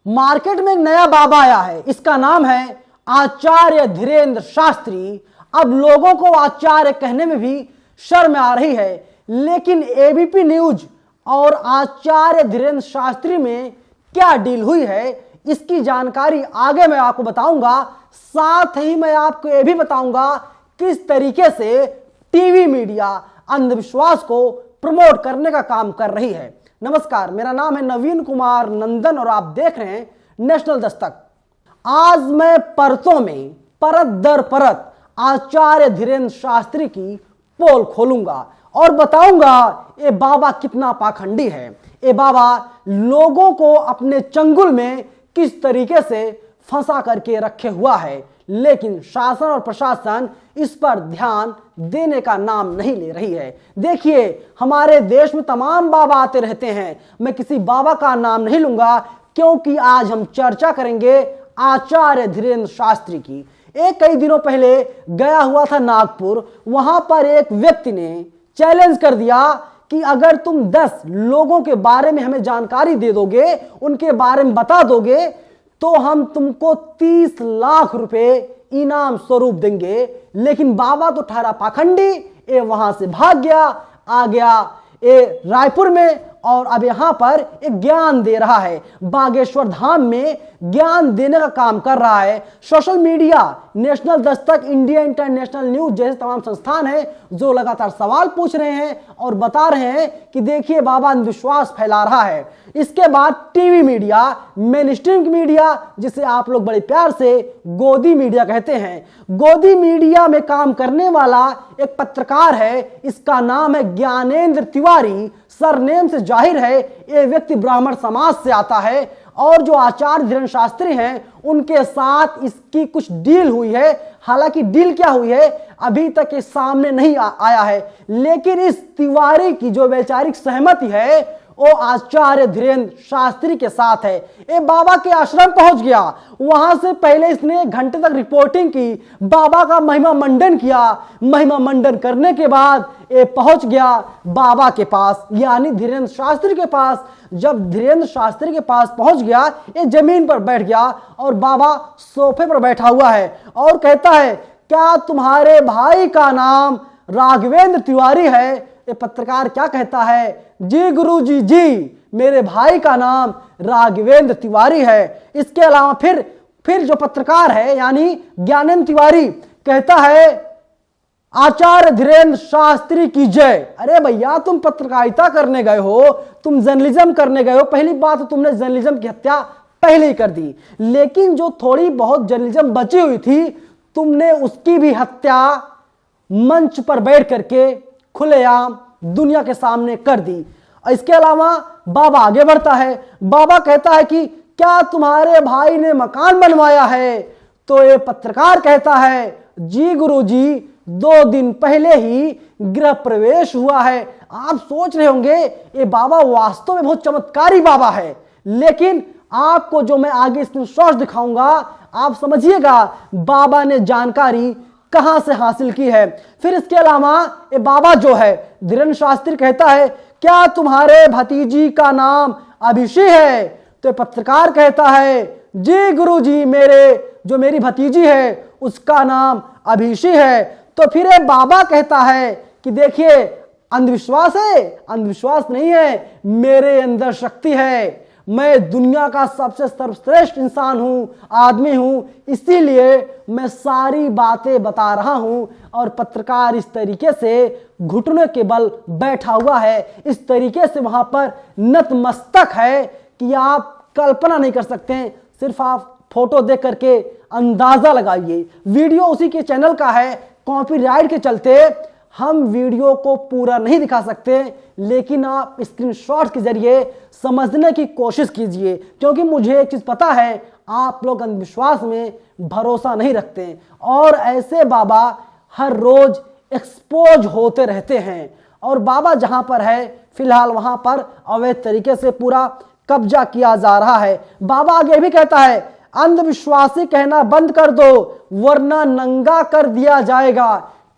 Market में एक नया बाबा आया है, इसका नाम है आचार्य धीरेंद्र शास्त्री। अब लोगों को आचार्य कहने में भी शर्म आ रही है, लेकिन एबीपी न्यूज और आचार्य धीरेंद्र शास्त्री में क्या डील हुई है, इसकी जानकारी आगे मैं आपको बताऊंगा। साथ ही मैं आपको यह भी बताऊंगा किस तरीके से टीवी मीडिया अंधविश्वास को प्रमोट करने का काम कर रही है। नमस्कार, मेरा नाम है नवीन कुमार नंदन और आप देख रहे हैं नेशनल दस्तक। आज मैं परतों में परत दर परत आचार्य धीरेंद्र शास्त्री की पोल खोलूंगा और बताऊंगा ये बाबा कितना पाखंडी है। ये बाबा लोगों को अपने चंगुल में किस तरीके से फंसा करके रखे हुआ है, लेकिन शासन और प्रशासन इस पर ध्यान देने का नाम नहीं ले रही है। देखिए, हमारे देश में तमाम बाबा आते रहते हैं। मैं किसी बाबा का नाम नहीं लूंगा क्योंकि आज हम चर्चा करेंगे आचार्य धीरेंद्र शास्त्री की। कई दिनों पहले गया हुआ था नागपुर। वहां पर एक व्यक्ति ने चैलेंज कर दिया कि अगर तुम 10 लोगों के बारे में हमें जानकारी दे दोगे, उनके बारे में बता दोगे, तो हम तुमको 30 लाख रुपए इनाम स्वरूप देंगे। लेकिन बाबा तो ठहरा पाखंडी, ये वहां से भाग गया, आ गया ये रायपुर में और अब यहां पर एक ज्ञान दे रहा है। बागेश्वर धाम में ज्ञान देने का काम कर रहा है। Social media, national Dastak, India international news जैसे तमाम संस्थान हैं जो लगातार सवाल पूछ रहे हैं और बता रहे हैं कि देखिए बाबा अंधविश्वास फैला रहा है। इसके बाद TV media, main stream media, जिसे आप लोग बड़े प्यार से गोदी मीडिया कहते हैं, गोदी मीडिया में काम करने वाला एक पत्रकार है, इसका नाम है ज्ञानेंद्र तिवारी। सरनेम से जाहिर है ये व्यक्ति ब्राह्मण समाज से आता है और जो आचार्य धीरेंद्र शास्त्री हैं उनके साथ इसकी कुछ डील हुई है। हालांकि डील क्या हुई है अभी तक ये सामने नहीं आया है, लेकिन इस तिवारी की जो वैचारिक सहमति है वो आचार्य धीरेंद्र शास्त्री के साथ है। ये बाबा के आश्रम पहुंच गया। वहां से पहले इसने 1 घंटे तक रिपोर्टिंग की, बाबा का महिमा मंडन किया। महिमा मंडन करने के बाद ये पहुंच गया बाबा के पास, यानी धीरेंद्र शास्त्री के पास। जब धीरेंद्र शास्त्री के पास पहुंच गया, ये जमीन पर बैठ गया और बाबा सोफे पर बैठा हुआ है और कहता है, क्या तुम्हारे भाई का नाम राघवेंद्र तिवारी है? ये पत्रकार क्या कहता है, जी गुरुजी जी, मेरे भाई का नाम राघवेंद्र तिवारी है। इसके अलावा फिर जो पत्रकार है यानी ज्ञानेंद्र तिवारी कहता है, आचार्य धीरेंद्र शास्त्री की जय। अरे भैया, तुम पत्रकारिता करने गए हो, तुम जर्नलिज्म करने गए हो। पहली बात, तुमने जर्नलिज्म की हत्या पहले ही कर दी, लेकिन जो थोड़ी बहुत जर्नलिज्म बची हुई थी तुमने उसकी भी हत्या मंच पर बैठ करके खुलेआम दुनिया के सामने कर दी। इसके अलावा बाबा आगे बढ़ता है। बाबा कहता है कि क्या तुम्हारे भाई ने मकान बनवाया है? तो ये पत्रकार कहता है, जी गुरुजी, 2 दिन पहले ही गृह प्रवेश हुआ है। आप सोच रहे होंगे ये बाबा वास्तव में बहुत चमत्कारी बाबा है, लेकिन आपको जो मैं आगे स्क्रीनशॉट दिखाऊंगा आप समझिएगा बाबा ने जानकारी कहां से हासिल की है। फिर इसके अलावा ये बाबा जो है धीरेंद्र शास्त्री कहता है, क्या तुम्हारे भतीजी का नाम अभिषी है? तो पत्रकार कहता है, जी गुरुजी, मेरी भतीजी है उसका नाम अभिषी है। तो फिर ये बाबा कहता है कि देखिए अंधविश्वास है, अंधविश्वास नहीं है, मेरे अंदर शक्ति है। मैं दुनिया का सबसे सर्वश्रेष्ठ इंसान हूं, आदमी हूं, इसीलिए मैं सारी बातें बता रहा हूं। और पत्रकार इस तरीके से घुटने के बल बैठा हुआ है, इस तरीके से वहां पर नतमस्तक है कि आप कल्पना नहीं कर सकते। सिर्फ आप फोटो देख करके अंदाजा लगाइए। वीडियो उसी के चैनल का है, कॉपीराइट के चलते हम वीडियो को पूरा नहीं दिखा सकते, लेकिन आप स्क्रीनशॉट के जरिए समझने की कोशिश कीजिए, क्योंकि मुझे एक चीज पता है, आप लोग अंधविश्वास में भरोसा नहीं रखते और ऐसे बाबा हर रोज एक्सपोज होते रहते हैं। और बाबा जहां पर है फिलहाल वहां पर अवैध तरीके से पूरा कब्जा किया जा रहा है। बाबा आगे भी कहता है, अंधविश्वासी कहना बंद कर दो वरना नंगा कर दिया जाएगा।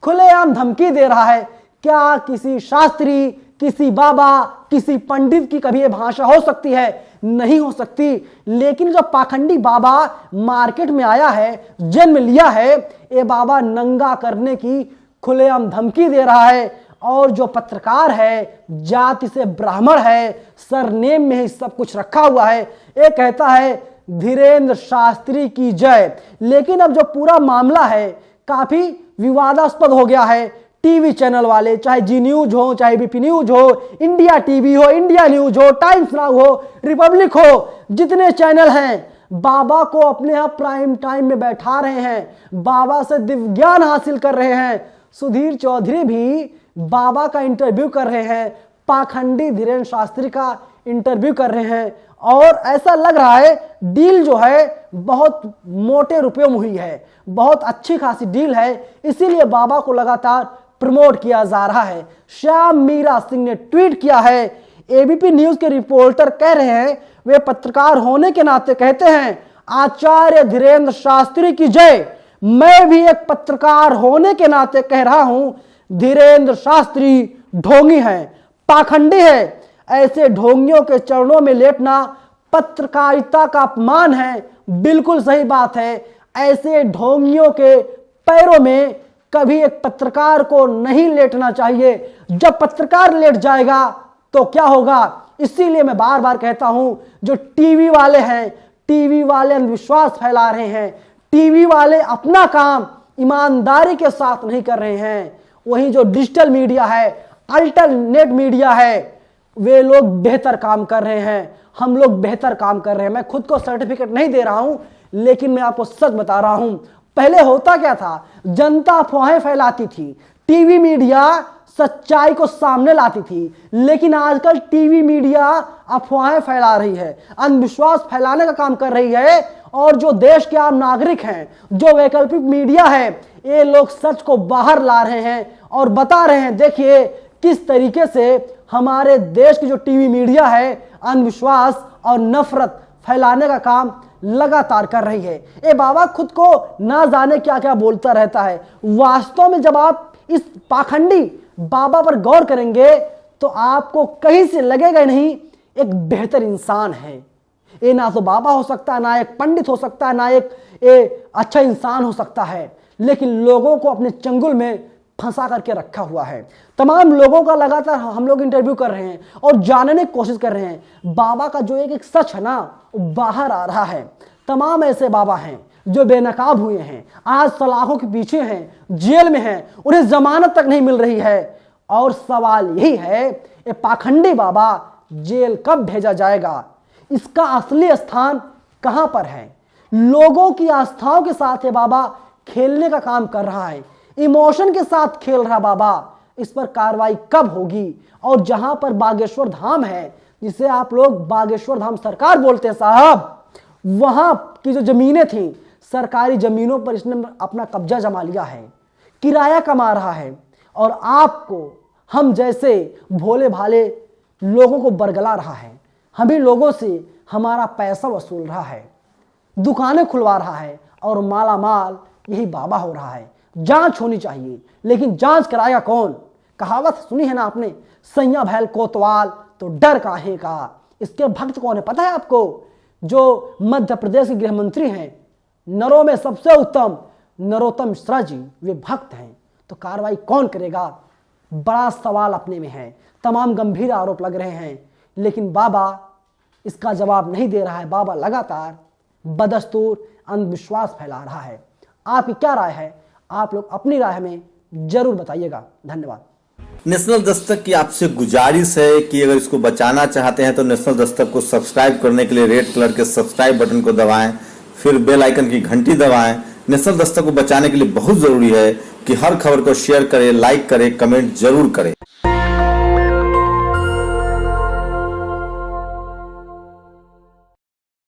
खुलेआम धमकी दे रहा है। क्या किसी शास्त्री, किसी बाबा, किसी पंडित की कभी ये भाषा हो सकती है? नहीं हो सकती। लेकिन जो पाखंडी बाबा मार्केट में आया है, जन्म लिया है, ये बाबा नंगा करने की खुलेआम धमकी दे रहा है। और जो पत्रकार है, जाति से ब्राह्मण है, सरनेम में ही सब कुछ रखा हुआ है, ये कहता है धीरेन्द्र शास्त्री की जय। लेकिन अब जो पूरा मामला है काफी विवादास्पद हो गया है। टीवी चैनल वाले, चाहे जी न्यूज हो, चाहे बीपी न्यूज हो, इंडिया टीवी हो, इंडिया न्यूज हो, टाइम्स नाउ हो, रिपब्लिक हो, जितने चैनल हैं, बाबा को अपने यहाँ प्राइम टाइम में बैठा रहे हैं, बाबा से दिव्य ज्ञान हासिल कर रहे हैं। सुधीर चौधरी भी बाबा का इंटरव्यू कर रहे हैं, पाखंडी धीरेन्द्र शास्त्री का इंटरव्यू कर रहे हैं। और ऐसा लग रहा है डील जो है बहुत मोटे रुपयों में हुई है, बहुत अच्छी खासी डील है, इसीलिए बाबा को लगातार प्रमोट किया जा रहा है। श्याम मीरा सिंह ने ट्वीट किया है, एबीपी न्यूज के रिपोर्टर कह रहे हैं, वे पत्रकार होने के नाते कहते हैं आचार्य धीरेन्द्र शास्त्री की जय। मैं भी एक पत्रकार होने के नाते कह रहा हूं, धीरेन्द्र शास्त्री ढोंगी हैं, पाखंडी है। ऐसे ढोंगियों के चरणों में लेटना पत्रकारिता का अपमान है। बिल्कुल सही बात है, ऐसे ढोंगियों के पैरों में कभी एक पत्रकार को नहीं लेटना चाहिए। जब पत्रकार लेट जाएगा तो क्या होगा? इसीलिए मैं बार बार कहता हूं, जो टीवी वाले हैं, टीवी वाले अंधविश्वास फैला रहे हैं, टीवी वाले अपना काम ईमानदारी के साथ नहीं कर रहे हैं। वहीं जो डिजिटल मीडिया है, अल्टरनेट मीडिया है, वे लोग बेहतर काम कर रहे हैं। हम लोग बेहतर काम कर रहे हैं। मैं खुद को सर्टिफिकेट नहीं दे रहा हूं, लेकिन मैं आपको सच बता रहा हूं। पहले होता क्या था, जनता अफवाहें फैलाती थी, टीवी मीडिया सच्चाई को सामने लाती थी। लेकिन आजकल टीवी मीडिया अफवाहें फैला रही है, अंधविश्वास फैलाने का काम कर रही है। और जो देश के आम नागरिक हैं, जो वैकल्पिक मीडिया है, ये लोग सच को बाहर ला रहे हैं और बता रहे हैं, देखिए किस तरीके से हमारे देश की जो टीवी मीडिया है अंधविश्वास और नफरत फैलाने का काम लगातार कर रही है। ये बाबा खुद को ना जाने क्या क्या बोलता रहता है। वास्तव में जब आप इस पाखंडी बाबा पर गौर करेंगे तो आपको कहीं से लगेगा नहीं एक बेहतर इंसान है। ये ना तो बाबा हो सकता है, ना एक पंडित हो सकता है, ना एक अच्छा इंसान हो सकता है, लेकिन लोगों को अपने चंगुल में फंसा करके रखा हुआ है। तमाम लोगों का लगातार हम लोग इंटरव्यू कर रहे हैं और जानने की कोशिश कर रहे हैं। बाबा का जो एक सच है ना, बाहर आ रहा है। तमाम ऐसे बाबा हैं जो बेनकाब हुए हैं, आज सलाखों के पीछे हैं, जेल में हैं, उन्हें जमानत तक नहीं मिल रही है। और सवाल यही है, ये पाखंडी बाबा जेल कब भेजा जाएगा? इसका असली स्थान कहां पर है? लोगों की आस्थाओं के साथ ये बाबा खेलने का काम कर रहा है, इमोशन के साथ खेल रहा बाबा। इस पर कार्रवाई कब होगी? और जहां पर बागेश्वर धाम है, जिसे आप लोग बागेश्वर धाम सरकार बोलते हैं साहब, वहां की जो जमीनें थी, सरकारी जमीनों पर इसने अपना कब्जा जमा लिया है, किराया कमा रहा है और आपको, हम जैसे भोले भाले लोगों को बरगला रहा है। हम ही लोगों से हमारा पैसा वसूल रहा है, दुकानें खुलवा रहा है और माला माल यही बाबा हो रहा है। जांच होनी चाहिए, लेकिन जांच कराएगा कौन? कहावत सुनी है ना आपने, सैया भैल कोतवाल तो डर काहे का। इसके भक्त कौन है पता है आपको? जो मध्य प्रदेश के गृह मंत्री हैं, नरों में सबसे उत्तम नरोत्तम मिश्रा जी, वे भक्त हैं। तो कार्रवाई कौन करेगा? बड़ा सवाल अपने में है। तमाम गंभीर आरोप लग रहे हैं, लेकिन बाबा इसका जवाब नहीं दे रहा है। बाबा लगातार बदस्तूर अंधविश्वास फैला रहा है। आपकी क्या राय है? आप लोग अपनी राय में जरूर बताइएगा। धन्यवाद। नेशनल दस्तक की आपसे गुजारिश है कि अगर इसको बचाना चाहते हैं तो नेशनल दस्तक को सब्सक्राइब करने के लिए रेड कलर के सब्सक्राइब बटन को दबाएं, फिर बेल आइकन की घंटी दबाएं। नेशनल दस्तक को बचाने के लिए बहुत जरूरी है कि हर खबर को शेयर करें, लाइक करें, कमेंट जरूर करें।